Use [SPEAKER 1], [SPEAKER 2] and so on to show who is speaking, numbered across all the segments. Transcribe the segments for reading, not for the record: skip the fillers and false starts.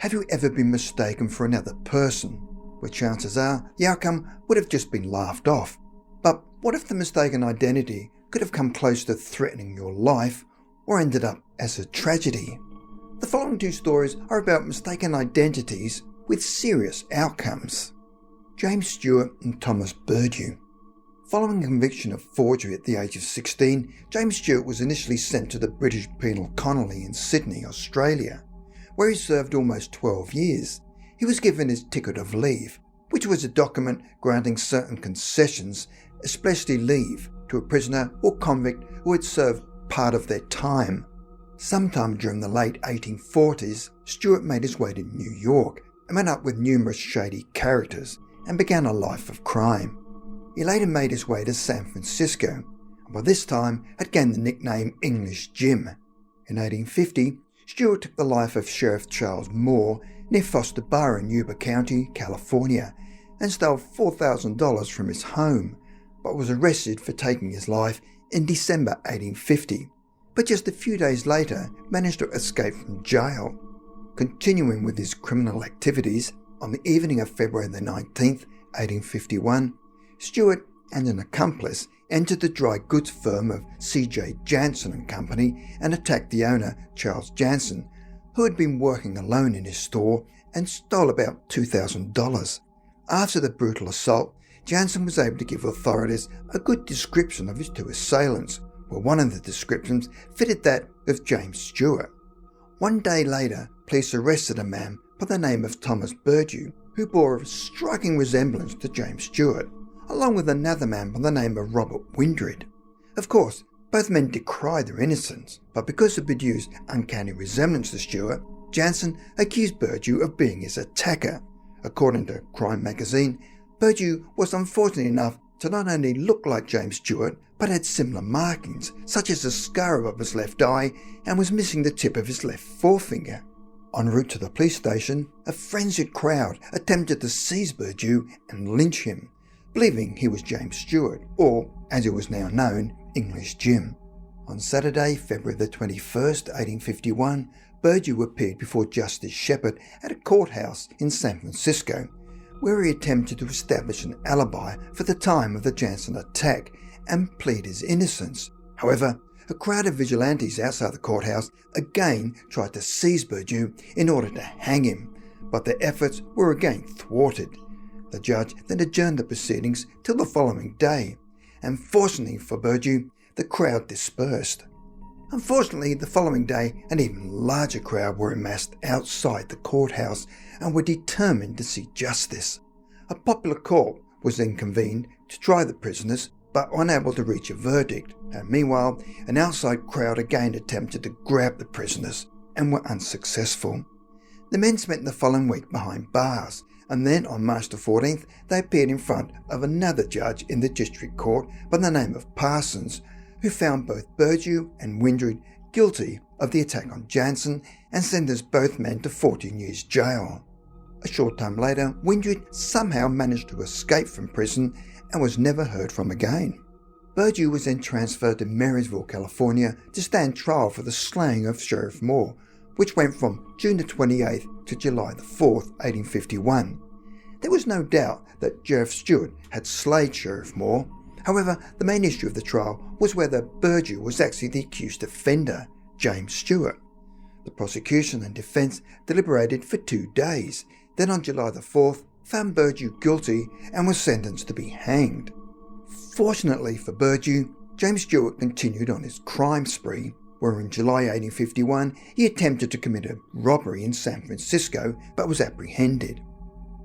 [SPEAKER 1] Have you ever been mistaken for another person, where chances are the outcome would have just been laughed off? But what if the mistaken identity could have come close to threatening your life or ended up as a tragedy? The following two stories are about mistaken identities with serious outcomes. James Stewart and Thomas Burke. Following a conviction of forgery at the age of 16, James Stewart was initially sent to the British Penal Colony in Sydney, Australia, where he served almost 12 years. He was given his ticket of leave, which was a document granting certain concessions, especially leave to a prisoner or convict who had served part of their time. Sometime during the late 1840s, Stewart made his way to New York and met up with numerous shady characters and began a life of crime. He later made his way to San Francisco, and by this time had gained the nickname English Jim. In 1850, Stewart took the life of Sheriff Charles Moore near Foster Bar in Yuba County, California, and stole $4,000 from his home, but was arrested for taking his life in December 1850, but just a few days later managed to escape from jail. Continuing with his criminal activities, on the evening of February the 19th, 1851, Stewart and an accomplice entered the dry goods firm of C.J. Jansen and Company and attacked the owner, Charles Jansen, who had been working alone in his store, and stole about $2,000. After the brutal assault, Jansen was able to give authorities a good description of his two assailants, where one of the descriptions fitted that of James Stewart. One day later, police arrested a man by the name of Thomas Burke, who bore a striking resemblance to James Stewart, along with another man by the name of Robert Windred. Of course, both men decried their innocence, but because of Burke's uncanny resemblance to Stewart, Jansen accused Burke of being his attacker. According to Crime magazine, Burke was unfortunate enough to not only look like James Stewart, but had similar markings, such as a scar above his left eye, and was missing the tip of his left forefinger. En route to the police station, a frenzied crowd attempted to seize Burke and lynch him, believing he was James Stewart, or, as he was now known, English Jim. On Saturday, February the 21st, 1851, Burke appeared before Justice Shepard at a courthouse in San Francisco, where he attempted to establish an alibi for the time of the Jansen attack and plead his innocence. However, a crowd of vigilantes outside the courthouse again tried to seize Burke in order to hang him, but their efforts were again thwarted. The judge then adjourned the proceedings till the following day, and fortunately for Burke, the crowd dispersed. Unfortunately, the following day, an even larger crowd were amassed outside the courthouse and were determined to see justice. A popular court was then convened to try the prisoners, but unable to reach a verdict, and meanwhile, an outside crowd again attempted to grab the prisoners and were unsuccessful. The men spent the following week behind bars, and then on March the 14th, they appeared in front of another judge in the district court by the name of Parsons, who found both Burke and Windred guilty of the attack on Jansen and sentenced both men to 14 years jail. A short time later, Windred somehow managed to escape from prison and was never heard from again. Burke was then transferred to Marysville, California to stand trial for the slaying of Sheriff Moore, which went from June the 28th to July the 4th, 1851. There was no doubt that Sheriff Stewart had slayed Sheriff Moore. However, the main issue of the trial was whether Burke was actually the accused offender, James Stewart. The prosecution and defence deliberated for 2 days, then on July the 4th found Burke guilty and was sentenced to be hanged. Fortunately for Burke, James Stewart continued on his crime spree, where in July 1851 he attempted to commit a robbery in San Francisco but was apprehended.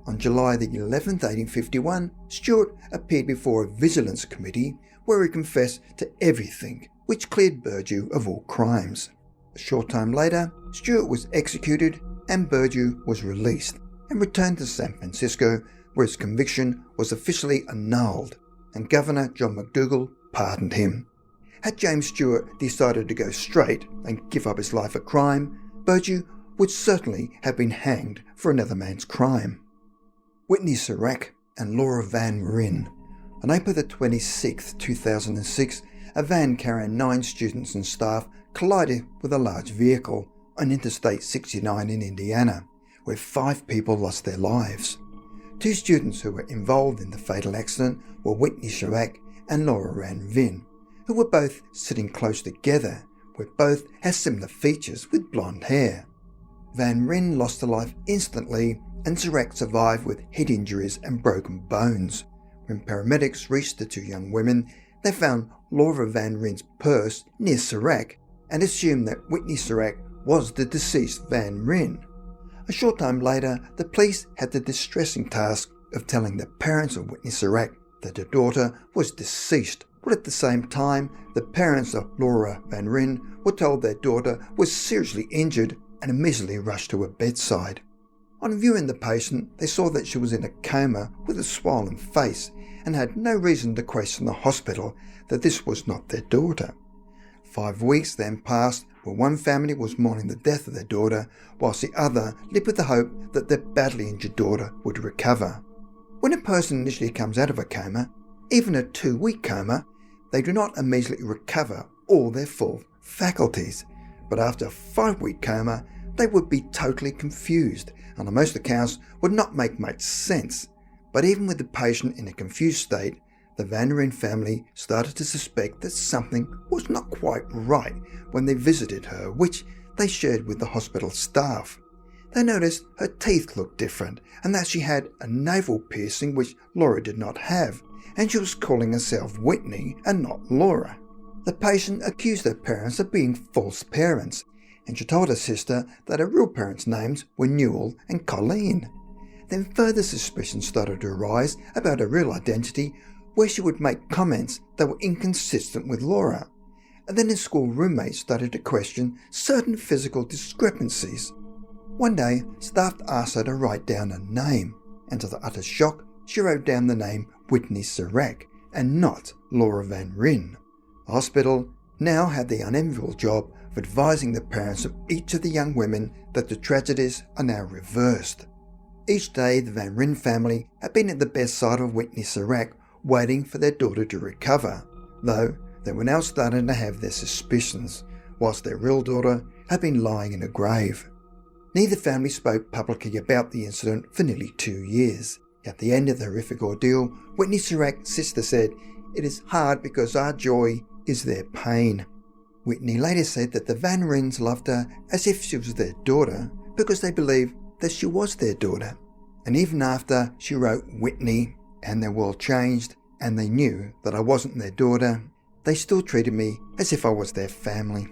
[SPEAKER 1] On July the 11th, 1851, Stewart appeared before a vigilance committee where he confessed to everything, which cleared Burke of all crimes. A short time later, Stewart was executed and Burke was released and returned to San Francisco, where his conviction was officially annulled, and Governor John McDougall pardoned him. Had James Stewart decided to go straight and give up his life of crime, Burke would certainly have been hanged for another man's crime. Whitney Serac and Laura Van Ryn. On April the 26th, 2006, a van carrying 9 students and staff collided with a large vehicle on Interstate 69 in Indiana, where 5 people lost their lives. 2 students who were involved in the fatal accident were Whitney Serac and Laura Van Ryn, who were both sitting close together, where both had similar features with blonde hair. Van Ryn lost her life instantly, and Serac survived with head injuries and broken bones. When paramedics reached the 2 young women, they found Laura Van Ryn's purse near Serac and assumed that Whitney Serac was the deceased Van Ryn. A short time later, the police had the distressing task of telling the parents of Whitney Serac that her daughter was deceased, but at the same time, the parents of Laura Van Ryn were told their daughter was seriously injured and immediately rushed to her bedside. On viewing the patient, they saw that she was in a coma with a swollen face and had no reason to question the hospital that this was not their daughter. 5 weeks then passed where one family was mourning the death of their daughter, whilst the other lived with the hope that their badly injured daughter would recover. When a person initially comes out of a coma, even a 2-week coma, they do not immediately recover all their full faculties, but after a 5-week coma, they would be totally confused and on most accounts would not make much sense. But even with the patient in a confused state, the Van Ryn family started to suspect that something was not quite right when they visited her, which they shared with the hospital staff. They noticed her teeth looked different and that she had a navel piercing which Laura did not have, and she was calling herself Whitney and not Laura. The patient accused her parents of being false parents, and she told her sister that her real parents' names were Newell and Colleen. Then further suspicions started to arise about her real identity, where she would make comments that were inconsistent with Laura. And then her school roommates started to question certain physical discrepancies. One day, staff asked her to write down a name, and to the utter shock, she wrote down the name Whitney Serac and not Laura Van Ryn. The hospital now had the unenviable job of advising the parents of each of the young women that the tragedies are now reversed. Each day, the Van Ryn family had been at the bedside of Whitney Serac, waiting for their daughter to recover, though they were now starting to have their suspicions, whilst their real daughter had been lying in a grave. Neither family spoke publicly about the incident for nearly 2 years. At the end of the horrific ordeal, Whitney Serac's sister said, "It is hard because our joy is their pain." Whitney later said that the Van Ryns loved her as if she was their daughter because they believed that she was their daughter. And even after she wrote Whitney and their world changed and they knew that I wasn't their daughter, they still treated me as if I was their family.